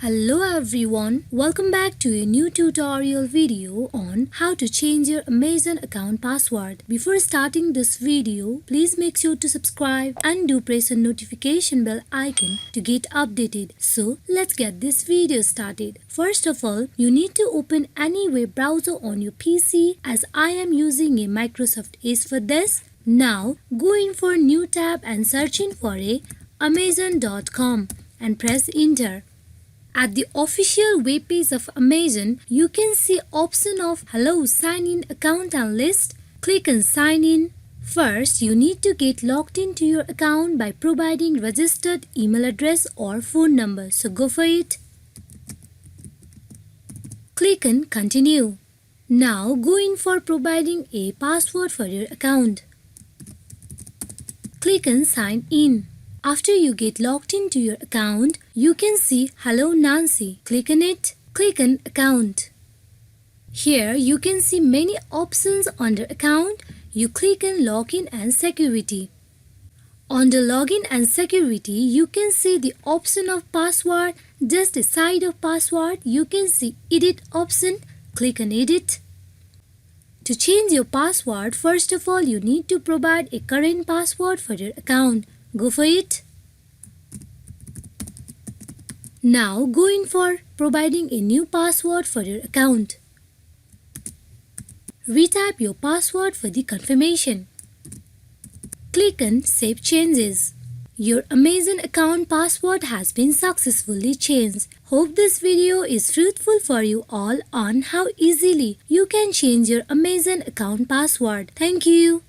Hello everyone, welcome back to a new tutorial video on how to change your Amazon account password. Before starting this video, please make sure to subscribe and do press the notification bell icon to get updated. So let's get this video started. First of all, you need to open any web browser on your PC as I am using a Microsoft Edge for this. Now go in for new tab and search in for a amazon.com and press enter. At the official web page of Amazon, you can see option of Hello Sign In Account and List. Click on Sign In. First, you need to get logged into your account by providing registered email address or phone number. So go for it. Click on Continue. Now go in for providing a password for your account. Click on Sign In. After you get logged into your account, you can see Hello Nancy. Click on it. Click on Account. Here you can see many options under Account. You click on Login and Security. Under Login and Security, you can see the option of Password. Just side of Password, you can see Edit option. Click on Edit. To change your password, first of all, you need to provide a current password for your account. Go for it. Now go in for providing a new password for your account. Retype your password for the confirmation. Click on Save Changes. Your Amazon account password has been successfully changed. Hope this video is fruitful for you all on how easily you can change your Amazon account password. Thank you.